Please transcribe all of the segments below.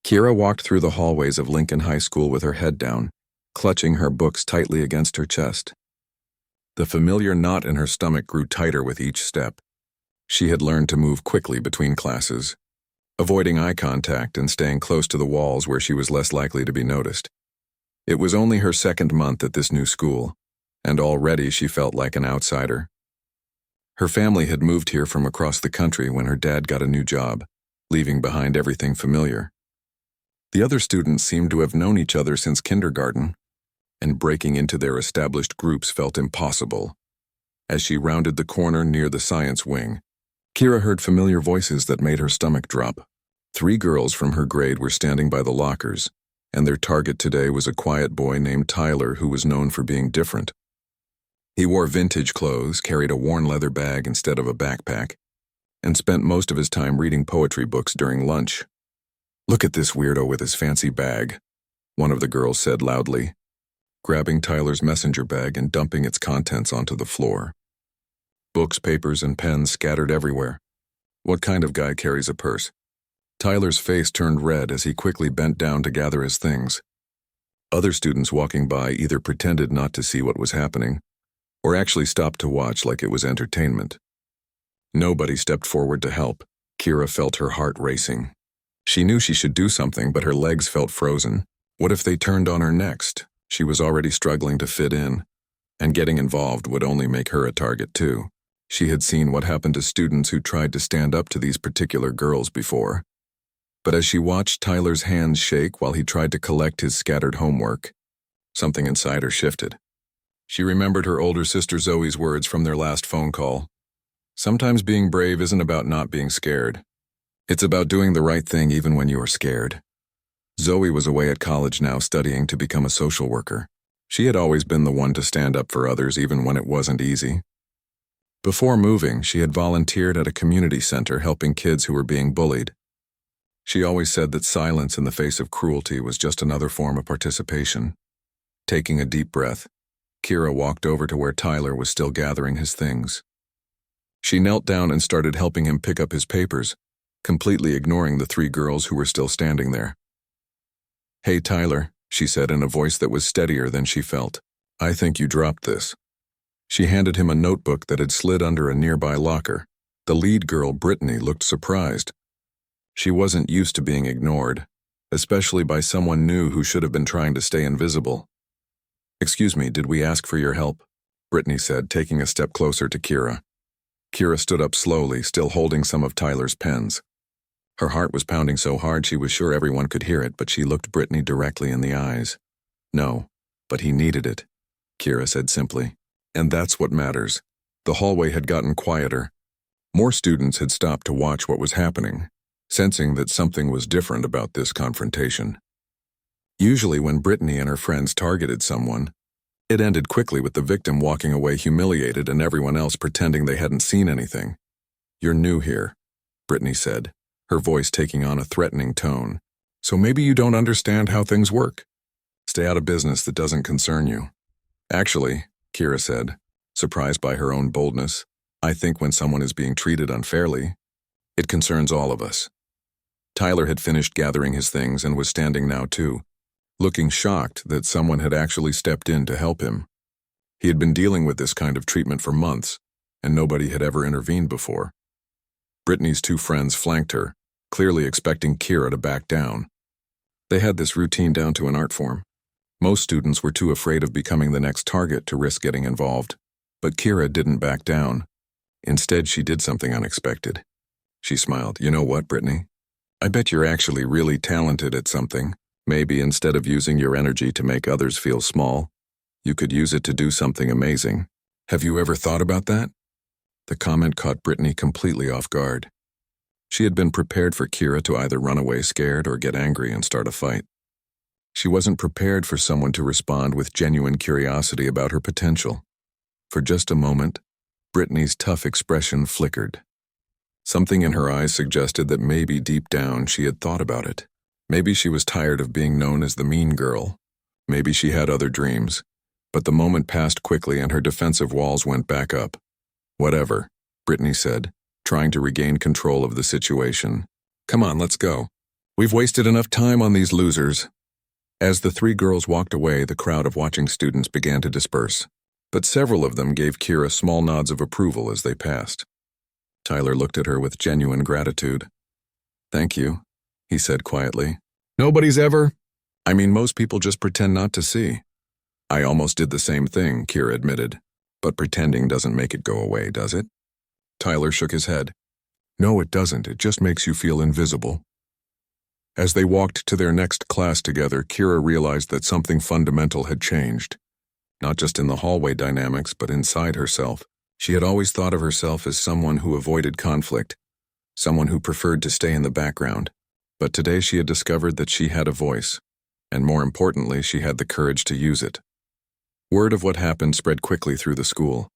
Kira walked through the hallways of Lincoln High School with her head down, clutching her books tightly against her chest. The familiar knot in her stomach grew tighter with each step. She had learned to move quickly between classes, avoiding eye contact and staying close to the walls where she was less likely to be noticed. It was only her second month at this new school, and already she felt like an outsider. Her family had moved here from across the country when her dad got a new job, leaving behind everything familiar. The other students seemed to have known each other since kindergarten, and breaking into their established groups felt impossible. As she rounded the corner near the science wing, Kira heard familiar voices that made her stomach drop. 3 girls from her grade were standing by the lockers, and their target today was a quiet boy named Tyler who was known for being different. He wore vintage clothes, carried a worn leather bag instead of a backpack, and spent most of his time reading poetry books during lunch. "Look at this weirdo with his fancy bag," one of the girls said loudly, grabbing Tyler's messenger bag and dumping its contents onto the floor. Books, papers, and pens scattered everywhere. What kind of guy carries a purse? Tyler's face turned red as he quickly bent down to gather his things. Other students walking by either pretended not to see what was happening, or actually stopped to watch like it was entertainment. Nobody stepped forward to help. Kira felt her heart racing. She knew she should do something, but her legs felt frozen. What if they turned on her next? She was already struggling to fit in, and getting involved would only make her a target too. She had seen what happened to students who tried to stand up to these particular girls before. But as she watched Tyler's hands shake while he tried to collect his scattered homework, something inside her shifted. She remembered her older sister Zoe's words from their last phone call. Sometimes being brave isn't about not being scared. It's about doing the right thing even when you are scared. Zoe was away at college now studying to become a social worker. She had always been the one to stand up for others even when it wasn't easy. Before moving, she had volunteered at a community center helping kids who were being bullied. She always said that silence in the face of cruelty was just another form of participation. Taking a deep breath, Kira walked over to where Tyler was still gathering his things. She knelt down and started helping him pick up his papers, completely ignoring the 3 girls who were still standing there. "Hey, Tyler," she said in a voice that was steadier than she felt. "I think you dropped this." She handed him a notebook that had slid under a nearby locker. The lead girl, Brittany, looked surprised. She wasn't used to being ignored, especially by someone new who should have been trying to stay invisible. "Excuse me, did we ask for your help?" Brittany said, taking a step closer to Kira. Kira stood up slowly, still holding some of Tyler's pens. Her heart was pounding so hard she was sure everyone could hear it, but she looked Brittany directly in the eyes. "No, but he needed it," Kira said simply. And that's what matters. The hallway had gotten quieter. More students had stopped to watch what was happening, sensing that something was different about this confrontation. Usually when Brittany and her friends targeted someone, it ended quickly with the victim walking away humiliated and everyone else pretending they hadn't seen anything. "You're new here," Brittany said, her voice taking on a threatening tone. "So maybe you don't understand how things work. Stay out of business that doesn't concern you." "Actually," Kira said, surprised by her own boldness, "I think when someone is being treated unfairly, it concerns all of us." Tyler had finished gathering his things and was standing now too, looking shocked that someone had actually stepped in to help him. He had been dealing with this kind of treatment for months, and nobody had ever intervened before. Brittany's 2 friends flanked her, clearly expecting Kira to back down. They had this routine down to an art form. Most students were too afraid of becoming the next target to risk getting involved, but Kira didn't back down. Instead, she did something unexpected. She smiled. "You know what, Brittany? I bet you're actually really talented at something. Maybe instead of using your energy to make others feel small, you could use it to do something amazing. Have you ever thought about that?" The comment caught Brittany completely off guard. She had been prepared for Kira to either run away scared or get angry and start a fight. She wasn't prepared for someone to respond with genuine curiosity about her potential. For just a moment, Brittany's tough expression flickered. Something in her eyes suggested that maybe deep down she had thought about it. Maybe she was tired of being known as the mean girl. Maybe she had other dreams. But the moment passed quickly and her defensive walls went back up. "Whatever," Brittany said, trying to regain control of the situation. "Come on, let's go." We've wasted enough time on these losers. As the three girls walked away, the crowd of watching students began to disperse, but several of them gave Kira small nods of approval as they passed. Tyler looked at her with genuine gratitude. "Thank you," he said quietly. "Nobody's ever. I mean, most people just pretend not to see." "I almost did the same thing," Kira admitted. "But pretending doesn't make it go away, does it?" Tyler shook his head. "No, it doesn't. It just makes you feel invisible." As they walked to their next class together, Kira realized that something fundamental had changed. Not just in the hallway dynamics, but inside herself. She had always thought of herself as someone who avoided conflict, someone who preferred to stay in the background. But today she had discovered that she had a voice, and more importantly, she had the courage to use it. Word of what happened spread quickly through the school.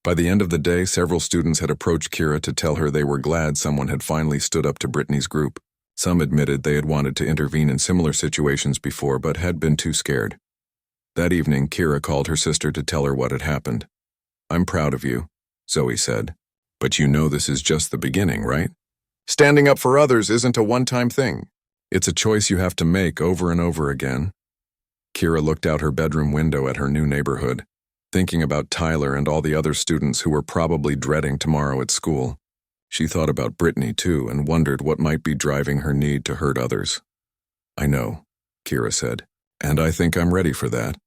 By the end of the day, several students had approached Kira to tell her they were glad someone had finally stood up to Brittany's group. Some admitted they had wanted to intervene in similar situations before but had been too scared. That evening, Kira called her sister to tell her what had happened. "I'm proud of you," Zoe said. "But you know this is just the beginning, right? Standing up for others isn't a one-time thing. It's a choice you have to make over and over again." Kira looked out her bedroom window at her new neighborhood, thinking about Tyler and all the other students who were probably dreading tomorrow at school. She thought about Brittany too and wondered what might be driving her need to hurt others. "I know," Kira said, "and I think I'm ready for that."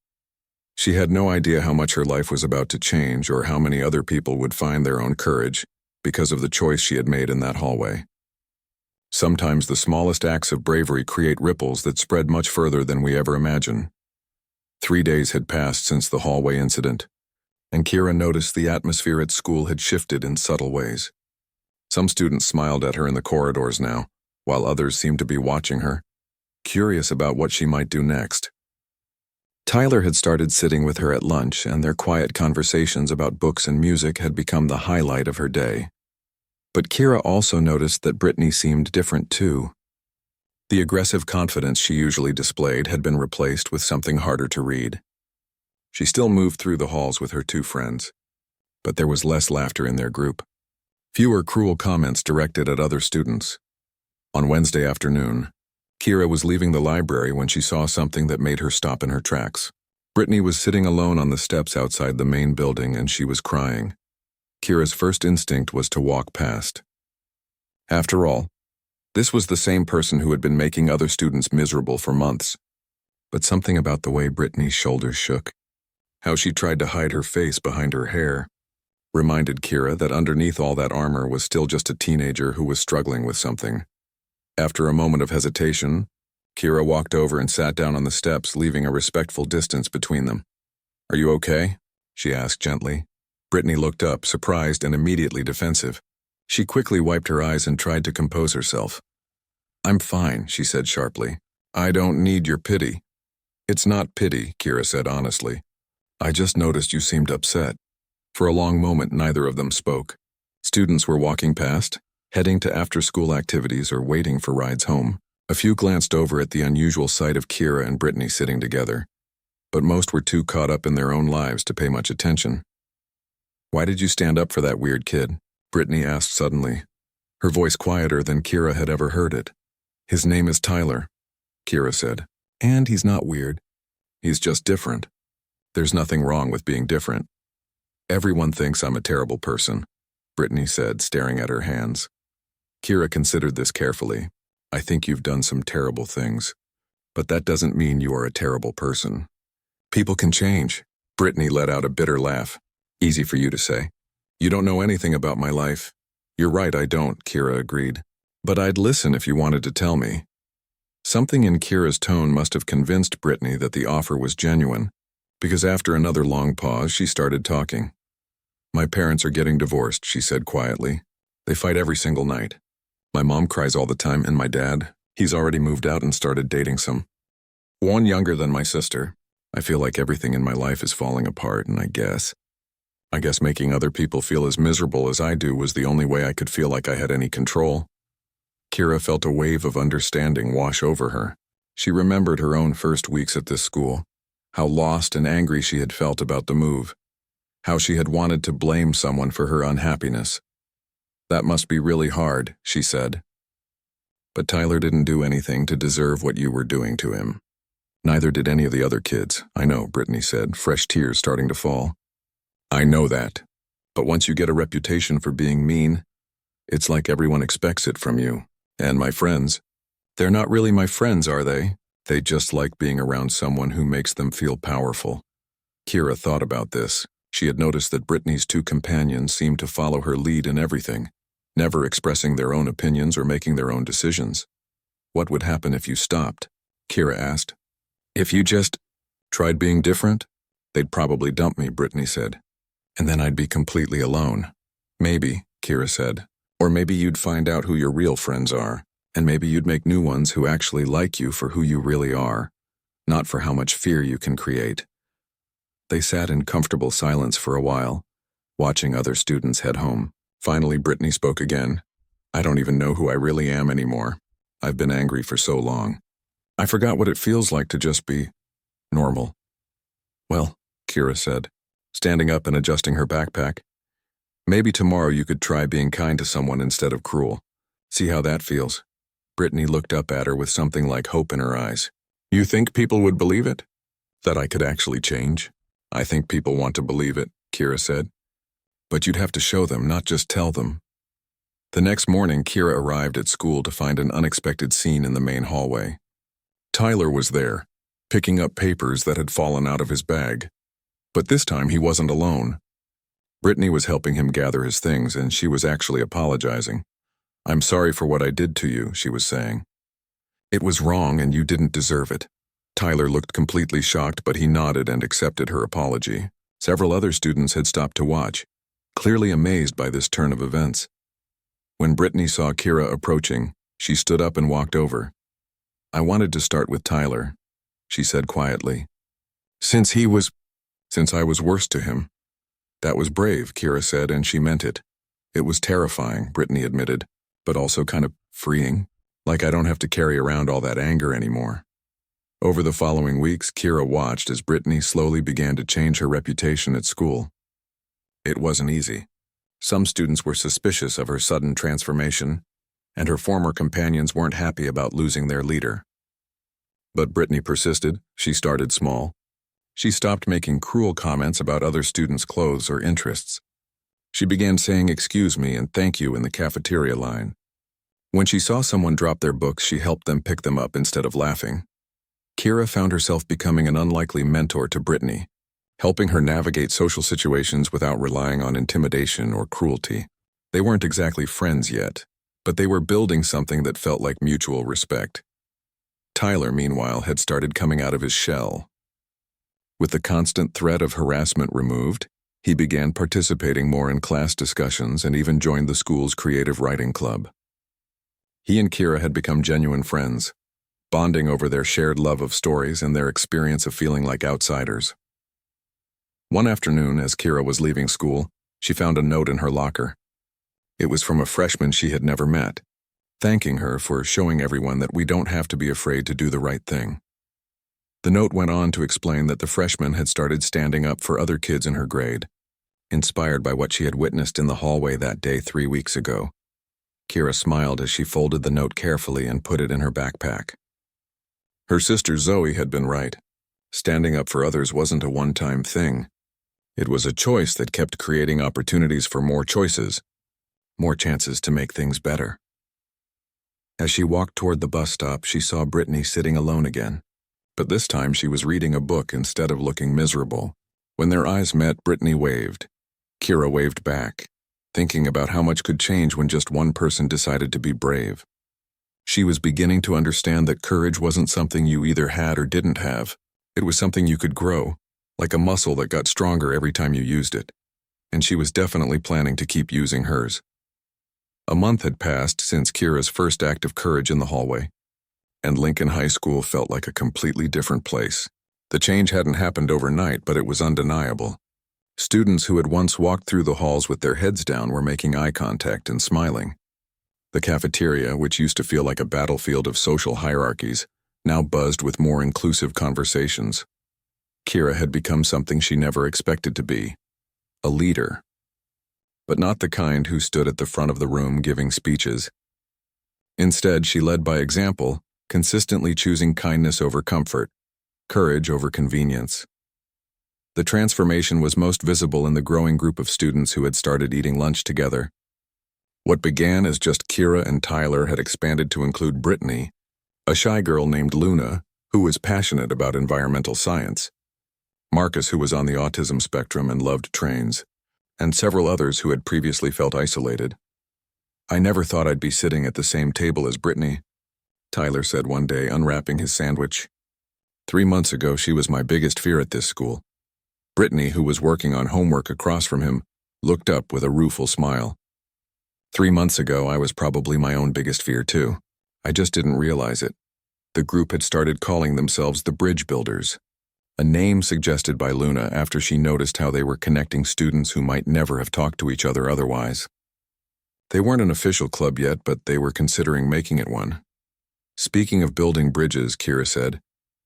She had no idea how much her life was about to change or how many other people would find their own courage because of the choice she had made in that hallway. Sometimes the smallest acts of bravery create ripples that spread much further than we ever imagine. 3 days had passed since the hallway incident, and Kira noticed the atmosphere at school had shifted in subtle ways. Some students smiled at her in the corridors now, while others seemed to be watching her, curious about what she might do next. Tyler had started sitting with her at lunch, and their quiet conversations about books and music had become the highlight of her day. But Kira also noticed that Brittany seemed different too. The aggressive confidence she usually displayed had been replaced with something harder to read. She still moved through the halls with her two friends, but there was less laughter in their group. Fewer cruel comments directed at other students. On Wednesday afternoon, Kira was leaving the library when she saw something that made her stop in her tracks. Brittany was sitting alone on the steps outside the main building and she was crying. Kira's first instinct was to walk past. After all, this was the same person who had been making other students miserable for months. But something about the way Brittany's shoulders shook, how she tried to hide her face behind her hair, reminded Kira that underneath all that armor was still just a teenager who was struggling with something. After a moment of hesitation, Kira walked over and sat down on the steps, leaving a respectful distance between them. "Are you okay?" she asked gently. Brittany looked up, surprised and immediately defensive. She quickly wiped her eyes and tried to compose herself. "I'm fine," she said sharply. "I don't need your pity." "It's not pity," Kira said honestly. "I just noticed you seemed upset." For a long moment, neither of them spoke. Students were walking past, heading to after-school activities or waiting for rides home. A few glanced over at the unusual sight of Kira and Brittany sitting together, but most were too caught up in their own lives to pay much attention. "Why did you stand up for that weird kid?" Brittany asked suddenly, her voice quieter than Kira had ever heard it. "His name is Tyler," Kira said, "and he's not weird. He's just different. There's nothing wrong with being different." "Everyone thinks I'm a terrible person," Brittany said, staring at her hands. Kira considered this carefully. "I think you've done some terrible things, but that doesn't mean you are a terrible person. People can change." Brittany let out a bitter laugh. "Easy for you to say. You don't know anything about my life." "You're right, I don't," Kira agreed. "But I'd listen if you wanted to tell me." Something in Kira's tone must have convinced Brittany that the offer was genuine, because after another long pause, she started talking. "My parents are getting divorced," she said quietly. "They fight every single night. My mom cries all the time, and my dad, he's already moved out and started dating one younger than my sister. I feel like everything in my life is falling apart, and I guess making other people feel as miserable as I do was the only way I could feel like I had any control." Kira felt a wave of understanding wash over her. She remembered her own first weeks at this school, how lost and angry she had felt about the move, how she had wanted to blame someone for her unhappiness. "That must be really hard," she said. But Tyler didn't do anything to deserve what you were doing to him. Neither did any of the other kids. I know, Brittany said, fresh tears starting to fall. I know that. But once you get a reputation for being mean, it's like everyone expects it from you. And my friends, they're not really my friends, are they? They just like being around someone who makes them feel powerful. Kira thought about this. She had noticed that Brittany's two companions seemed to follow her lead in everything, never expressing their own opinions or making their own decisions. What would happen if you stopped? Kira asked. If you just tried being different? They'd probably dump me, Brittany said. And then I'd be completely alone. Maybe, Kira said. Or maybe you'd find out who your real friends are, and maybe you'd make new ones who actually like you for who you really are, not for how much fear you can create. They sat in comfortable silence for a while, watching other students head home. Finally, Brittany spoke again. I don't even know who I really am anymore. I've been angry for so long. I forgot what it feels like to just be normal. Well, Kira said, standing up and adjusting her backpack. Maybe tomorrow you could try being kind to someone instead of cruel. See how that feels. Brittany looked up at her with something like hope in her eyes. You think people would believe it? That I could actually change? I think people want to believe it, Kira said. But you'd have to show them, not just tell them. The next morning, Kira arrived at school to find an unexpected scene in the main hallway. Tyler was there, picking up papers that had fallen out of his bag. But this time he wasn't alone. Brittany was helping him gather his things, and she was actually apologizing. I'm sorry for what I did to you, she was saying. It was wrong and you didn't deserve it. Tyler looked completely shocked, but he nodded and accepted her apology. Several other students had stopped to watch, clearly amazed by this turn of events. When Brittany saw Kira approaching, she stood up and walked over. I wanted to start with Tyler, she said quietly. Since I was worse to him. That was brave, Kira said, and she meant it. It was terrifying, Brittany admitted, but also kind of freeing, like I don't have to carry around all that anger anymore. Over the following weeks, Kira watched as Brittany slowly began to change her reputation at school. It wasn't easy. Some students were suspicious of her sudden transformation, and her former companions weren't happy about losing their leader. But Brittany persisted. She started small. She stopped making cruel comments about other students' clothes or interests. She began saying excuse me and thank you in the cafeteria line. When she saw someone drop their books, she helped them pick them up instead of laughing. Kira found herself becoming an unlikely mentor to Brittany, helping her navigate social situations without relying on intimidation or cruelty. They weren't exactly friends yet, but they were building something that felt like mutual respect. Tyler, meanwhile, had started coming out of his shell. With the constant threat of harassment removed, he began participating more in class discussions and even joined the school's creative writing club. He and Kira had become genuine friends, bonding over their shared love of stories and their experience of feeling like outsiders. One afternoon, as Kira was leaving school, she found a note in her locker. It was from a freshman she had never met, thanking her for showing everyone that we don't have to be afraid to do the right thing. The note went on to explain that the freshman had started standing up for other kids in her grade, inspired by what she had witnessed in the hallway that day 3 weeks ago. Kira smiled as she folded the note carefully and put it in her backpack. Her sister Zoe had been right. Standing up for others wasn't a one-time thing. It was a choice that kept creating opportunities for more choices, more chances to make things better. As she walked toward the bus stop, she saw Brittany sitting alone again. But this time she was reading a book instead of looking miserable. When their eyes met, Brittany waved. Kira waved back, thinking about how much could change when just one person decided to be brave. She was beginning to understand that courage wasn't something you either had or didn't have. It was something you could grow, like a muscle that got stronger every time you used it. And she was definitely planning to keep using hers. A month had passed since Kira's first act of courage in the hallway, and Lincoln High School felt like a completely different place. The change hadn't happened overnight, but it was undeniable. Students who had once walked through the halls with their heads down were making eye contact and smiling. The cafeteria, which used to feel like a battlefield of social hierarchies, now buzzed with more inclusive conversations. Kira had become something she never expected to be, a leader. But not the kind who stood at the front of the room giving speeches. Instead, she led by example, consistently choosing kindness over comfort, courage over convenience. The transformation was most visible in the growing group of students who had started eating lunch together. What began as just Kira and Tyler had expanded to include Brittany, a shy girl named Luna, who was passionate about environmental science, Marcus, who was on the autism spectrum and loved trains, and several others who had previously felt isolated. "I never thought I'd be sitting at the same table as Brittany," Tyler said one day, unwrapping his sandwich. 3 months ago, she was my biggest fear at this school. Brittany, who was working on homework across from him, looked up with a rueful smile. 3 months ago, I was probably my own biggest fear too. I just didn't realize it. The group had started calling themselves the Bridge Builders, a name suggested by Luna after she noticed how they were connecting students who might never have talked to each other otherwise. They weren't an official club yet, but they were considering making it one. "Speaking of building bridges," Kira said,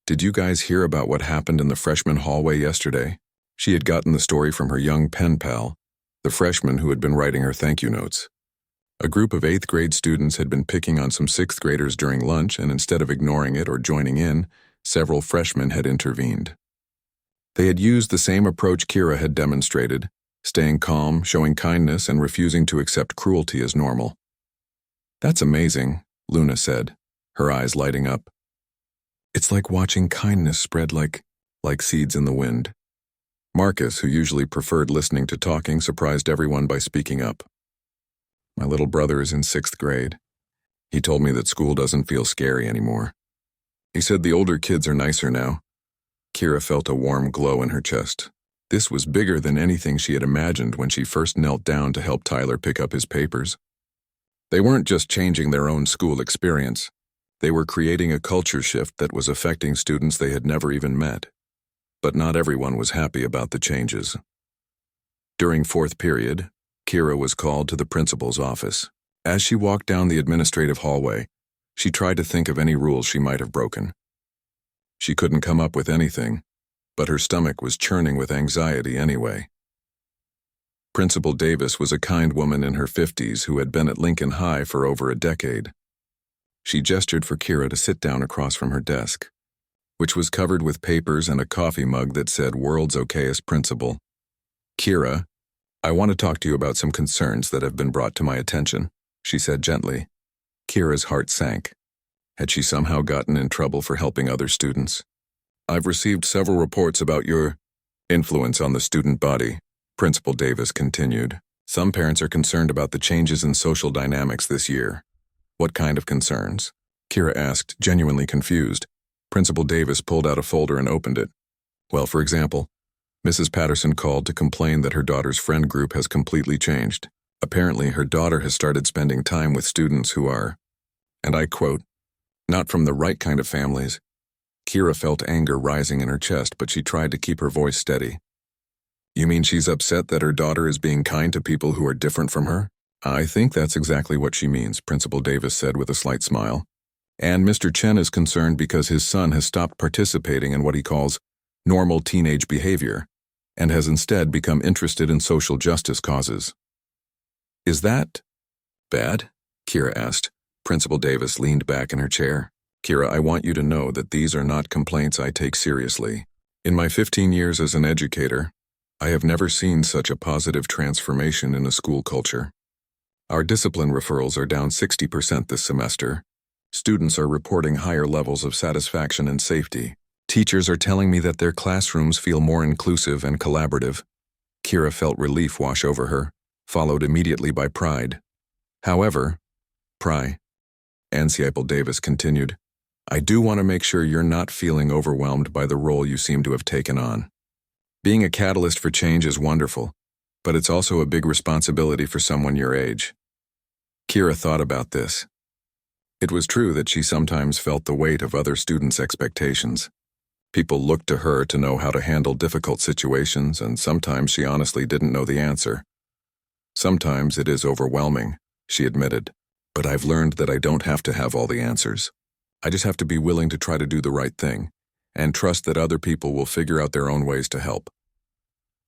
"did you guys hear about what happened in the freshman hallway yesterday?" She had gotten the story from her young pen pal, the freshman who had been writing her thank you notes. A group of 8th grade students had been picking on some 6th graders during lunch, and instead of ignoring it or joining in, several freshmen had intervened. They had used the same approach Kira had demonstrated, staying calm, showing kindness, and refusing to accept cruelty as normal. "That's amazing," Luna said, her eyes lighting up. "It's like watching kindness spread like seeds in the wind." Marcus, who usually preferred listening to talking, surprised everyone by speaking up. "My little brother is in 6th grade. He told me that school doesn't feel scary anymore. He said the older kids are nicer now." Kira felt a warm glow in her chest. This was bigger than anything she had imagined when she first knelt down to help Tyler pick up his papers. They weren't just changing their own school experience. They were creating a culture shift that was affecting students they had never even met. But not everyone was happy about the changes. During 4th period, Kira was called to the principal's office. As she walked down the administrative hallway, she tried to think of any rules she might have broken. She couldn't come up with anything, but her stomach was churning with anxiety anyway. Principal Davis was a kind woman in her 50s who had been at Lincoln High for over a decade. She gestured for Kira to sit down across from her desk, which was covered with papers and a coffee mug that said "World's Okayest Principal." "Kira, I want to talk to you about some concerns that have been brought to my attention," she said gently. Kira's heart sank. Had she somehow gotten in trouble for helping other students? "I've received several reports about your influence on the student body," Principal Davis continued. "Some parents are concerned about the changes in social dynamics this year." "What kind of concerns?" Kira asked, genuinely confused. Principal Davis pulled out a folder and opened it. "Well, for example, Mrs. Patterson called to complain that her daughter's friend group has completely changed. Apparently, her daughter has started spending time with students who are, and I quote, not from the right kind of families." Kira felt anger rising in her chest, but she tried to keep her voice steady. "You mean she's upset that her daughter is being kind to people who are different from her?" "I think that's exactly what she means," Principal Davis said with a slight smile. "And Mr. Chen is concerned because his son has stopped participating in what he calls normal teenage behavior, and has instead become interested in social justice causes." "Is that bad?" Kira asked. Principal Davis leaned back in her chair. "Kira, I want you to know that these are not complaints I take seriously. In my 15 years as an educator, I have never seen such a positive transformation in a school culture. Our discipline referrals are down 60% this semester. Students are reporting higher levels of satisfaction and safety. Teachers are telling me that their classrooms feel more inclusive and collaborative." Kira felt relief wash over her, followed immediately by pride. "However, Principal Davis continued, I do want to make sure you're not feeling overwhelmed by the role you seem to have taken on. Being a catalyst for change is wonderful, but it's also a big responsibility for someone your age." Kira thought about this. It was true that she sometimes felt the weight of other students' expectations. People looked to her to know how to handle difficult situations, and sometimes she honestly didn't know the answer. "Sometimes it is overwhelming," she admitted, "but I've learned that I don't have to have all the answers. I just have to be willing to try to do the right thing, and trust that other people will figure out their own ways to help."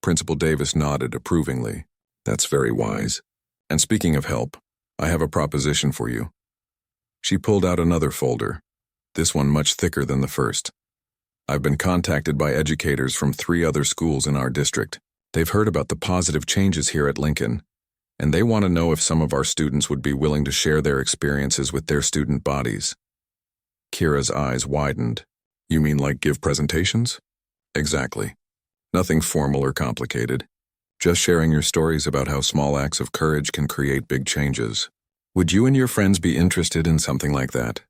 Principal Davis nodded approvingly. "That's very wise. And speaking of help, I have a proposition for you. She pulled out another folder, this one much thicker than the first. I've been contacted by educators from 3 other schools in our district. They've heard about the positive changes here at Lincoln, and they want to know if some of our students would be willing to share their experiences with their student bodies. Kira's eyes widened. You mean like give presentations? Exactly. Nothing formal or complicated. Just sharing your stories about how small acts of courage can create big changes. Would you and your friends be interested in something like that?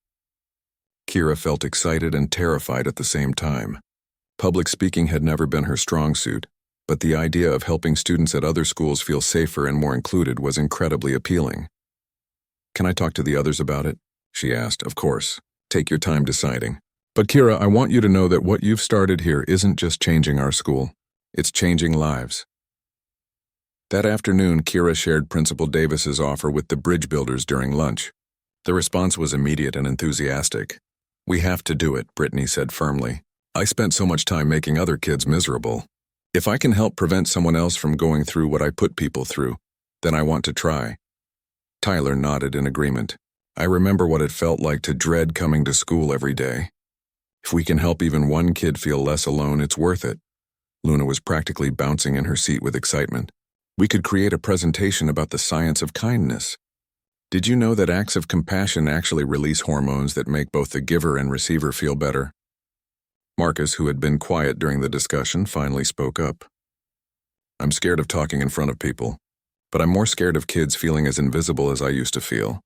Kira felt excited and terrified at the same time. Public speaking had never been her strong suit, but the idea of helping students at other schools feel safer and more included was incredibly appealing. Can I talk to the others about it? She asked. Of course. Take your time deciding. But Kira, I want you to know that what you've started here isn't just changing our school. It's changing lives. That afternoon, Kira shared Principal Davis's offer with the bridge builders during lunch. The response was immediate and enthusiastic. We have to do it, Brittany said firmly. I spent so much time making other kids miserable. If I can help prevent someone else from going through what I put people through, then I want to try. Tyler nodded in agreement. I remember what it felt like to dread coming to school every day. If we can help even one kid feel less alone, it's worth it. Luna was practically bouncing in her seat with excitement. We could create a presentation about the science of kindness. Did you know that acts of compassion actually release hormones that make both the giver and receiver feel better? Marcus, who had been quiet during the discussion, finally spoke up. I'm scared of talking in front of people, but I'm more scared of kids feeling as invisible as I used to feel.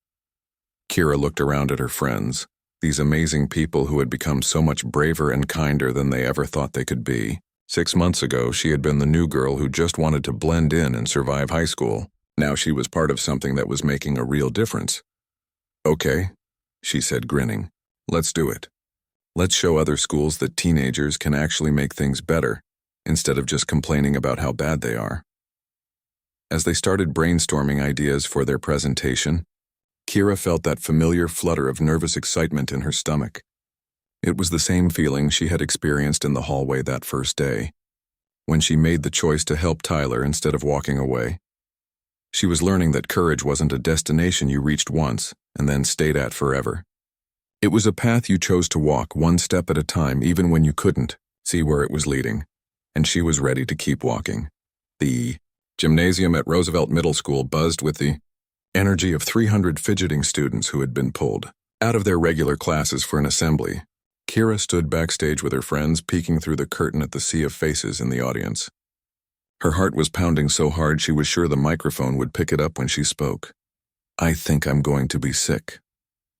Kira looked around at her friends, these amazing people who had become so much braver and kinder than they ever thought they could be. 6 months ago, she had been the new girl who just wanted to blend in and survive high school. Now she was part of something that was making a real difference. Okay, she said, grinning. Let's do it. Let's show other schools that teenagers can actually make things better, instead of just complaining about how bad they are. As they started brainstorming ideas for their presentation, Kira felt that familiar flutter of nervous excitement in her stomach. It was the same feeling she had experienced in the hallway that first day, when she made the choice to help Tyler instead of walking away. She was learning that courage wasn't a destination you reached once and then stayed at forever. It was a path you chose to walk one step at a time even when you couldn't see where it was leading, and she was ready to keep walking. The gymnasium at Roosevelt Middle School buzzed with the energy of 300 fidgeting students who had been pulled out of their regular classes for an assembly. Kira stood backstage with her friends, peeking through the curtain at the sea of faces in the audience. Her heart was pounding so hard she was sure the microphone would pick it up when she spoke. I think I'm going to be sick,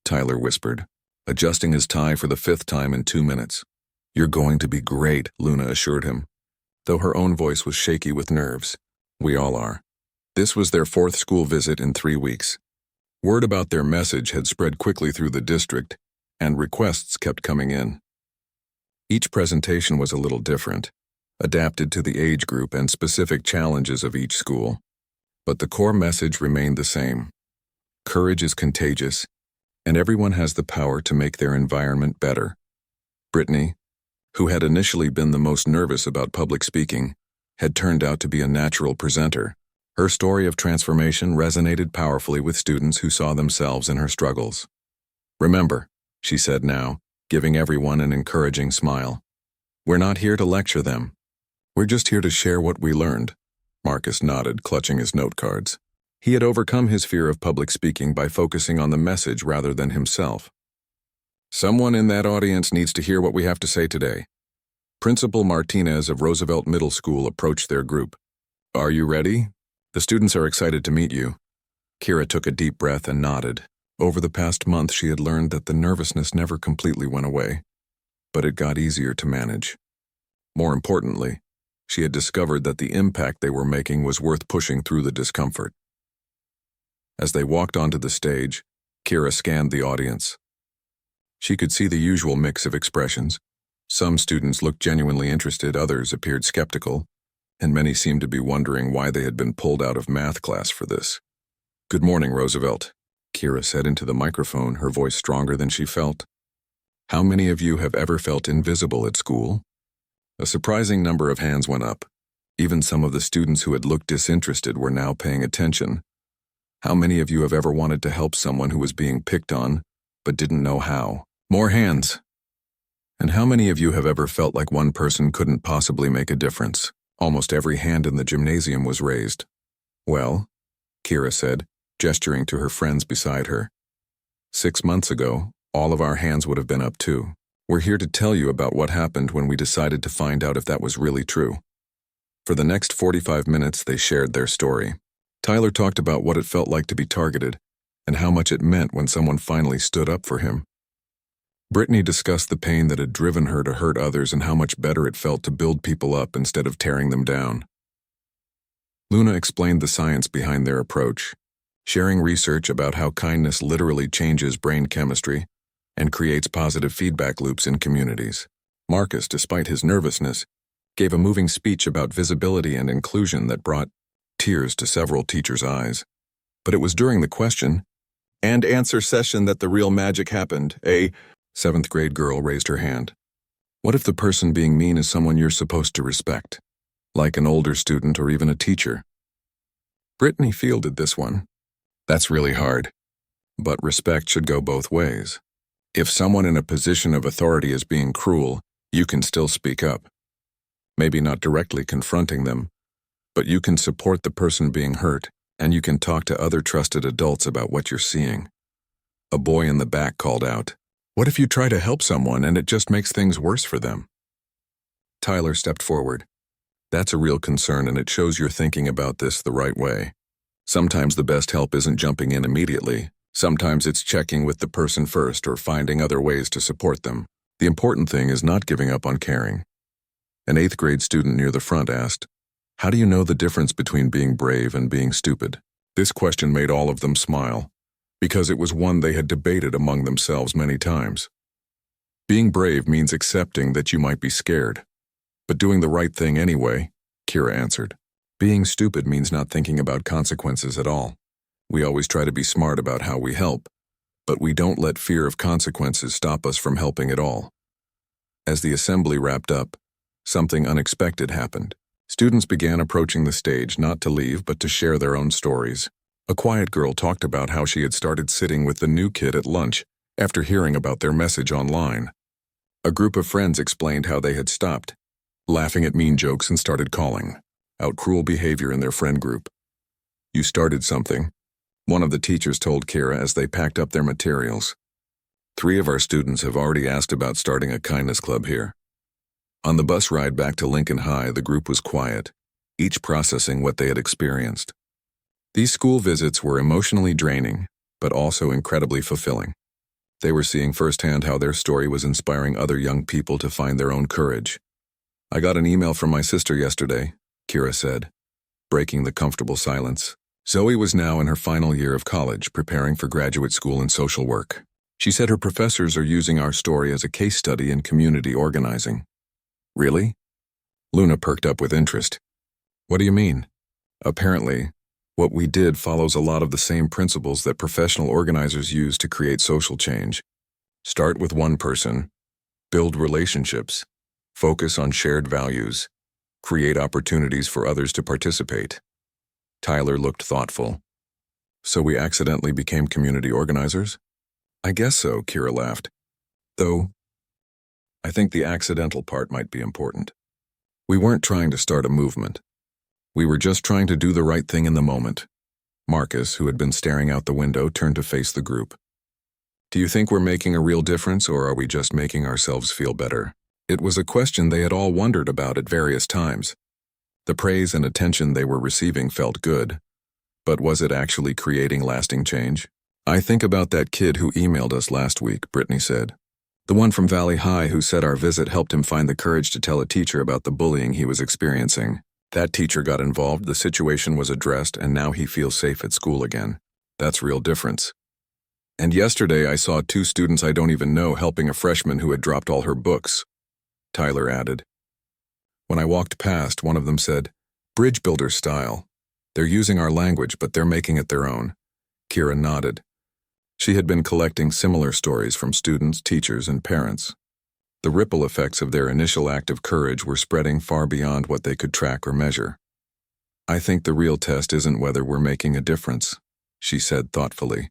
Tyler whispered, adjusting his tie for the 5th time in 2 minutes. You're going to be great, Luna assured him, though her own voice was shaky with nerves. We all are. This was their 4th school visit in 3 weeks. Word about their message had spread quickly through the district, and requests kept coming in. Each presentation was a little different, adapted to the age group and specific challenges of each school. But the core message remained the same. Courage is contagious, and everyone has the power to make their environment better. Brittany, who had initially been the most nervous about public speaking, had turned out to be a natural presenter. Her story of transformation resonated powerfully with students who saw themselves in her struggles. Remember, she said now, giving everyone an encouraging smile. We're not here to lecture them. We're just here to share what we learned. Marcus nodded, clutching his note cards. He had overcome his fear of public speaking by focusing on the message rather than himself. Someone in that audience needs to hear what we have to say today. Principal Martinez of Roosevelt Middle School approached their group. Are you ready? The students are excited to meet you. Kira took a deep breath and nodded. Over the past month, she had learned that the nervousness never completely went away, but it got easier to manage. More importantly, she had discovered that the impact they were making was worth pushing through the discomfort. As they walked onto the stage, Kira scanned the audience. She could see the usual mix of expressions. Some students looked genuinely interested, others appeared skeptical, and many seemed to be wondering why they had been pulled out of math class for this. Good morning, Roosevelt, Kira said into the microphone, her voice stronger than she felt. How many of you have ever felt invisible at school? A surprising number of hands went up. Even some of the students who had looked disinterested were now paying attention. How many of you have ever wanted to help someone who was being picked on, but didn't know how. More hands. And how many of you have ever felt like one person couldn't possibly make a difference? Almost every hand in the gymnasium was raised. Well, Kira said, gesturing to her friends beside her. 6 months ago, all of our hands would have been up too. We're here to tell you about what happened when we decided to find out if that was really true. For the next 45 minutes, they shared their story. Tyler talked about what it felt like to be targeted and how much it meant when someone finally stood up for him. Brittany discussed the pain that had driven her to hurt others and how much better it felt to build people up instead of tearing them down. Luna explained the science behind their approach, sharing research about how kindness literally changes brain chemistry and creates positive feedback loops in communities. Marcus, despite his nervousness, gave a moving speech about visibility and inclusion that brought tears to several teachers' eyes. But it was during the question and answer session that the real magic happened. A 7th grade girl raised her hand. What if the person being mean is someone you're supposed to respect, like an older student or even a teacher? Brittany fielded this one. That's really hard. But respect should go both ways. If someone in a position of authority is being cruel, you can still speak up. Maybe not directly confronting them, but you can support the person being hurt, and you can talk to other trusted adults about what you're seeing. A boy in the back called out, "What if you try to help someone and it just makes things worse for them?" Tyler stepped forward. That's a real concern, and it shows you're thinking about this the right way. Sometimes the best help isn't jumping in immediately. Sometimes it's checking with the person first or finding other ways to support them. The important thing is not giving up on caring. An 8th grade student near the front asked, "How do you know the difference between being brave and being stupid?" This question made all of them smile, because it was one they had debated among themselves many times. Being brave means accepting that you might be scared, but doing the right thing anyway, Kira answered. Being stupid means not thinking about consequences at all. We always try to be smart about how we help, but we don't let fear of consequences stop us from helping at all. As the assembly wrapped up, something unexpected happened. Students began approaching the stage not to leave but to share their own stories. A quiet girl talked about how she had started sitting with the new kid at lunch after hearing about their message online. A group of friends explained how they had stopped laughing at mean jokes and started calling out cruel behavior in their friend group. "You started something," one of the teachers told Kira as they packed up their materials. "3 of our students have already asked about starting a kindness club here." On the bus ride back to Lincoln High, the group was quiet, each processing what they had experienced. These school visits were emotionally draining, but also incredibly fulfilling. They were seeing firsthand how their story was inspiring other young people to find their own courage. "I got an email from my sister yesterday," Kira said, breaking the comfortable silence. Zoe was now in her final year of college, preparing for graduate school in social work. She said her professors are using our story as a case study in community organizing. "Really?" Luna perked up with interest. "What do you mean?" "Apparently, what we did follows a lot of the same principles that professional organizers use to create social change. Start with one person, build relationships, focus on shared values, create opportunities for others to participate." Tyler looked thoughtful. "So we accidentally became community organizers?" "I guess so," Kira laughed. "Though, I think the accidental part might be important. We weren't trying to start a movement. We were just trying to do the right thing in the moment." Marcus, who had been staring out the window, turned to face the group. "Do you think we're making a real difference, or are we just making ourselves feel better?" It was a question they had all wondered about at various times. The praise and attention they were receiving felt good, but was it actually creating lasting change? "I think about that kid who emailed us last week," Brittany said. "The one from Valley High who said our visit helped him find the courage to tell a teacher about the bullying he was experiencing. That teacher got involved, the situation was addressed, and now he feels safe at school again. That's real difference. And yesterday I saw 2 students I don't even know helping a freshman who had dropped all her books," Tyler added. "When I walked past, one of them said, 'Bridge builder style. They're using our language, but they're making it their own.'" Kira nodded. She had been collecting similar stories from students, teachers, and parents. The ripple effects of their initial act of courage were spreading far beyond what they could track or measure. "I think the real test isn't whether we're making a difference," she said thoughtfully.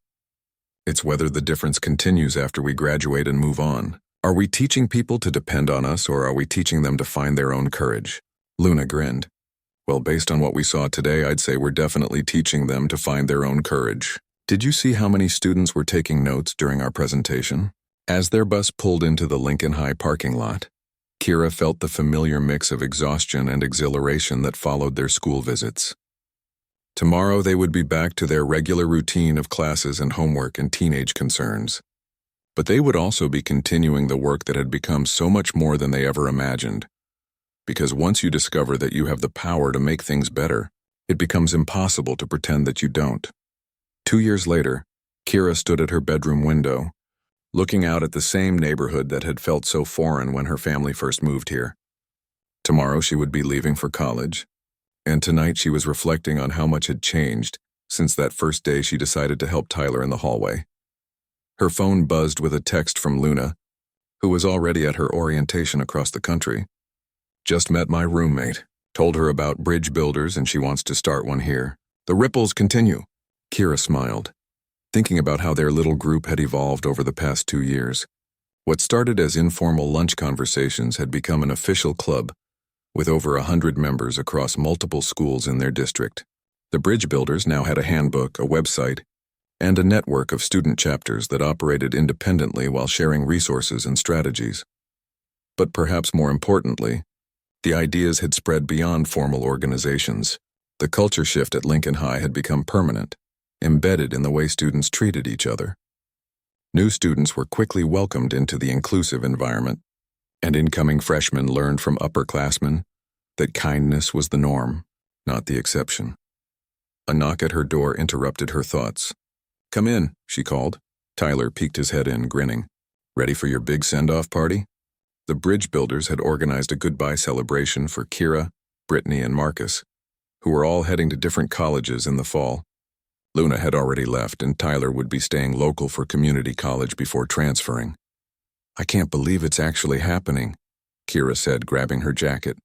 It's whether the difference continues after we graduate and move on. Are we teaching people to depend on us, or are we teaching them to find their own courage? Luna grinned. Well, based on what we saw today, I'd say we're definitely teaching them to find their own courage. Did you see how many students were taking notes during our presentation? As their bus pulled into the Lincoln High parking lot, Kira felt the familiar mix of exhaustion and exhilaration that followed their school visits. Tomorrow they would be back to their regular routine of classes and homework and teenage concerns. But they would also be continuing the work that had become so much more than they ever imagined. Because once you discover that you have the power to make things better, it becomes impossible to pretend that you don't. 2 years later, Kira stood at her bedroom window, looking out at the same neighborhood that had felt so foreign when her family first moved here. Tomorrow she would be leaving for college, and tonight she was reflecting on how much had changed since that first day she decided to help Tyler in the hallway. Her phone buzzed with a text from Luna, who was already at her orientation across the country. Just met my roommate, told her about bridge builders and she wants to start one here. The ripples continue. Kira smiled, thinking about how their little group had evolved over the past 2 years. What started as informal lunch conversations had become an official club, with over 100 members across multiple schools in their district. The bridge builders now had a handbook, a website, and a network of student chapters that operated independently while sharing resources and strategies. But perhaps more importantly, the ideas had spread beyond formal organizations. The culture shift at Lincoln High had become permanent, embedded in the way students treated each other. New students were quickly welcomed into the inclusive environment, and incoming freshmen learned from upperclassmen that kindness was the norm, not the exception. A knock at her door interrupted her thoughts. "Come in," she called. Tyler peeked his head in, grinning. "Ready for your big send-off party?" The bridge builders had organized a goodbye celebration for Kira, Brittany, and Marcus, who were all heading to different colleges in the fall. Luna had already left, and Tyler would be staying local for community college before transferring. "I can't believe it's actually happening," Kira said, grabbing her jacket.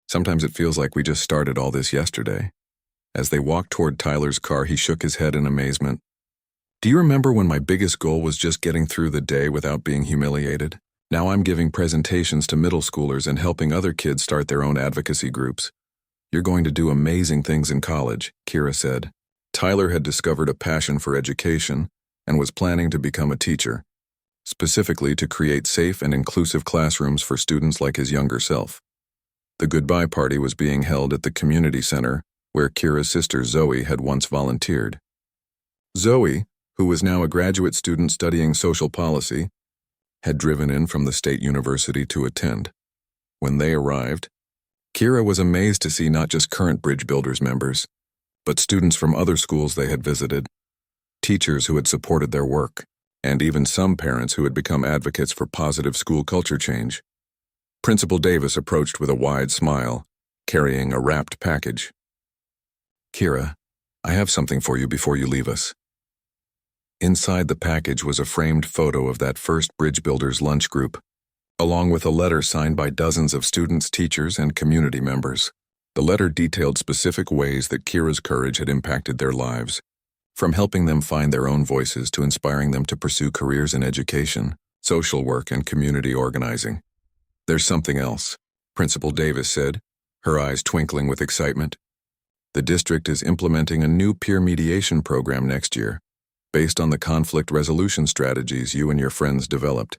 "Sometimes it feels like we just started all this yesterday." As they walked toward Tyler's car, he shook his head in amazement. "Do you remember when my biggest goal was just getting through the day without being humiliated? Now I'm giving presentations to middle schoolers and helping other kids start their own advocacy groups. You're going to do amazing things in college," Kira said. Tyler had discovered a passion for education and was planning to become a teacher, specifically to create safe and inclusive classrooms for students like his younger self. The goodbye party was being held at the community center where Kira's sister Zoe had once volunteered. Zoe, who was now a graduate student studying social policy, had driven in from the state university to attend. When they arrived, Kira was amazed to see not just current Bridge Builders members, but students from other schools they had visited, teachers who had supported their work, and even some parents who had become advocates for positive school culture change. Principal Davis approached with a wide smile, carrying a wrapped package. "Kira, I have something for you before you leave us." Inside the package was a framed photo of that first Bridge Builders lunch group, along with a letter signed by dozens of students, teachers, and community members. The letter detailed specific ways that Kira's courage had impacted their lives, from helping them find their own voices to inspiring them to pursue careers in education, social work, and community organizing. "There's something else," Principal Davis said, her eyes twinkling with excitement. "The district is implementing a new peer mediation program next year, based on the conflict resolution strategies you and your friends developed.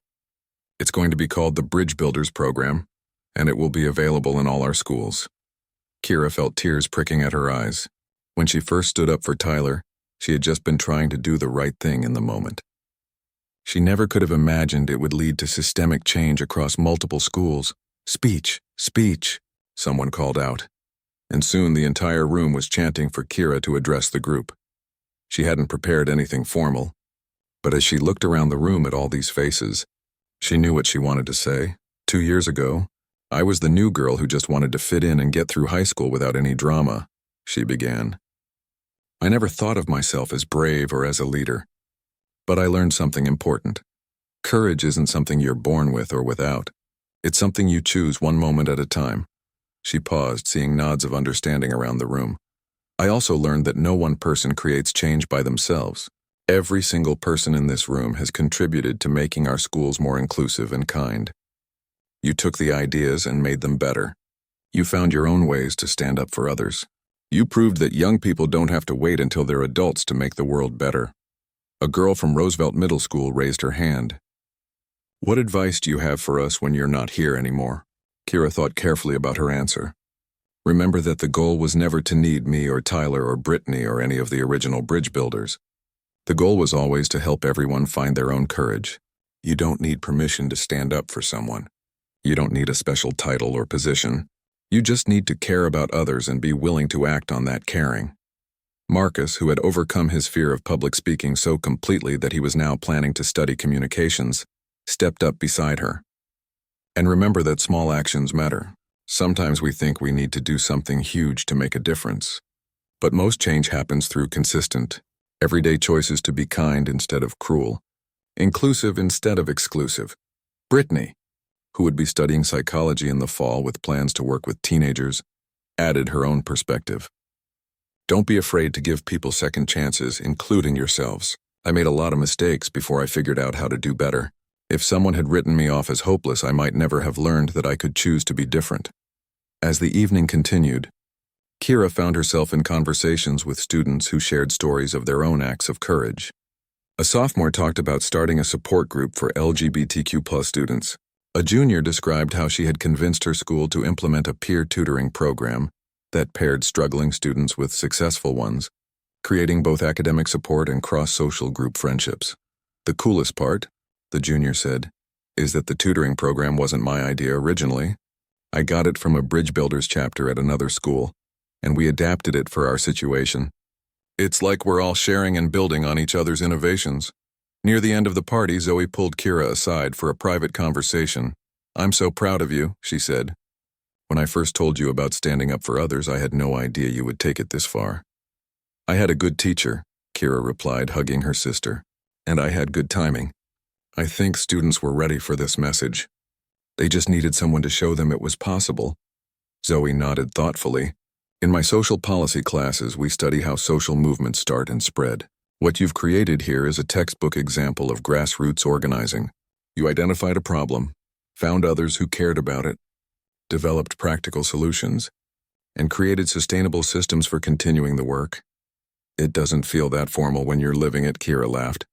It's going to be called the Bridge Builders Program, and it will be available in all our schools." Kira felt tears pricking at her eyes. When she first stood up for Tyler, she had just been trying to do the right thing in the moment. She never could have imagined it would lead to systemic change across multiple schools. "Speech, speech," someone called out, and soon the entire room was chanting for Kira to address the group. She hadn't prepared anything formal, but as she looked around the room at all these faces, she knew what she wanted to say. 2 years ago, "I was the new girl who just wanted to fit in and get through high school without any drama," she began. "I never thought of myself as brave or as a leader, but I learned something important. Courage isn't something you're born with or without. It's something you choose one moment at a time." She paused, seeing nods of understanding around the room. "I also learned that no one person creates change by themselves. Every single person in this room has contributed to making our schools more inclusive and kind. You took the ideas and made them better. You found your own ways to stand up for others. You proved that young people don't have to wait until they're adults to make the world better. A girl from Roosevelt Middle School raised her hand. What advice do you have for us when you're not here anymore? Kira thought carefully about her answer. Remember that the goal was never to need me or Tyler or Brittany or any of the original bridge builders. The goal was always to help everyone find their own courage. You don't need permission to stand up for someone. You don't need a special title or position. You just need to care about others and be willing to act on that caring. Marcus, who had overcome his fear of public speaking so completely that he was now planning to study communications, stepped up beside her. And remember that small actions matter. Sometimes we think we need to do something huge to make a difference. But most change happens through consistent, everyday choices to be kind instead of cruel, inclusive instead of exclusive. Brittany, who would be studying psychology in the fall with plans to work with teenagers, added her own perspective. Don't be afraid to give people second chances, including yourselves. I made a lot of mistakes before I figured out how to do better. If someone had written me off as hopeless, I might never have learned that I could choose to be different. As the evening continued, Kira found herself in conversations with students who shared stories of their own acts of courage. A sophomore talked about starting a support group for LGBTQ+ students. A junior described how she had convinced her school to implement a peer tutoring program that paired struggling students with successful ones, creating both academic support and cross-social group friendships. The coolest part, the junior said, is that the tutoring program wasn't my idea originally. I got it from a bridge builders chapter at another school, and we adapted it for our situation. It's like we're all sharing and building on each other's innovations. Near the end of the party, Zoe pulled Kira aside for a private conversation. I'm so proud of you, she said. When I first told you about standing up for others, I had no idea you would take it this far. I had a good teacher, Kira replied, hugging her sister, and I had good timing. I think students were ready for this message. They just needed someone to show them it was possible. Zoe nodded thoughtfully. In my social policy classes, we study how social movements start and spread. What you've created here is a textbook example of grassroots organizing. You identified a problem, found others who cared about it, developed practical solutions, and created sustainable systems for continuing the work. It doesn't feel that formal when you're living it, Kira laughed.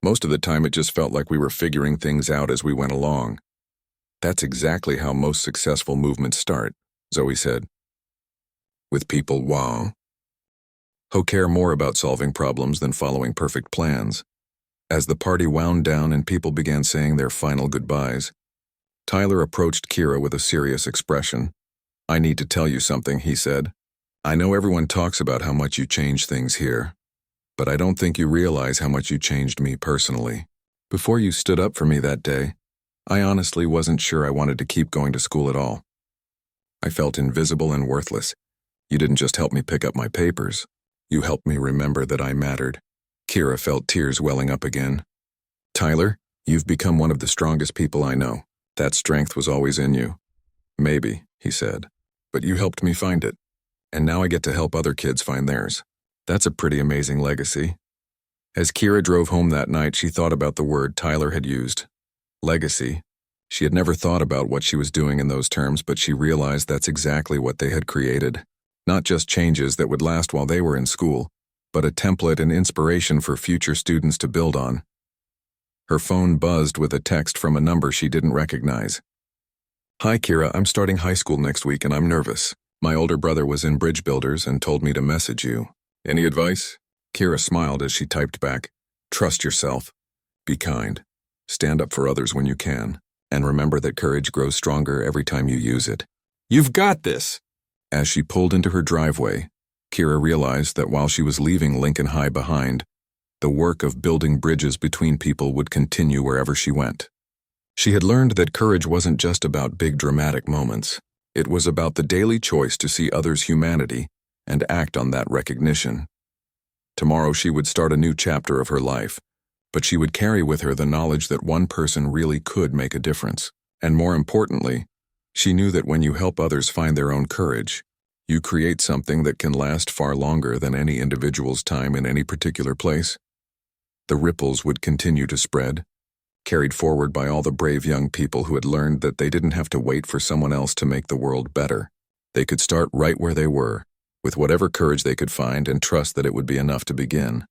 Most of the time it just felt like we were figuring things out as we went along. That's exactly how most successful movements start, Zoe said. With people, who care more about solving problems than following perfect plans. As the party wound down and people began saying their final goodbyes, Tyler approached Kira with a serious expression. I need to tell you something, he said. I know everyone talks about how much you changed things here, but I don't think you realize how much you changed me personally. Before you stood up for me that day, I honestly wasn't sure I wanted to keep going to school at all. I felt invisible and worthless. You didn't just help me pick up my papers. You helped me remember that I mattered. Kira felt tears welling up again. Tyler, you've become one of the strongest people I know. That strength was always in you. Maybe, he said, but you helped me find it. And now I get to help other kids find theirs. That's a pretty amazing legacy. As Kira drove home that night, she thought about the word Tyler had used. Legacy. She had never thought about what she was doing in those terms, but she realized that's exactly what they had created. Not just changes that would last while they were in school, but a template and inspiration for future students to build on. Her phone buzzed with a text from a number she didn't recognize. Hi Kira, I'm starting high school next week and I'm nervous. My older brother was in bridge builders and told me to message you. Any advice? Kira smiled as she typed back. Trust yourself. Be kind. Stand up for others when you can. And remember that courage grows stronger every time you use it. You've got this! As she pulled into her driveway, Kira realized that while she was leaving Lincoln High behind, the work of building bridges between people would continue wherever she went. She had learned that courage wasn't just about big dramatic moments. It was about the daily choice to see others' humanity and act on that recognition. Tomorrow she would start a new chapter of her life, but she would carry with her the knowledge that one person really could make a difference. And more importantly, she knew that when you help others find their own courage, you create something that can last far longer than any individual's time in any particular place. The ripples would continue to spread, carried forward by all the brave young people who had learned that they didn't have to wait for someone else to make the world better. They could start right where they were, with whatever courage they could find, and trust that it would be enough to begin.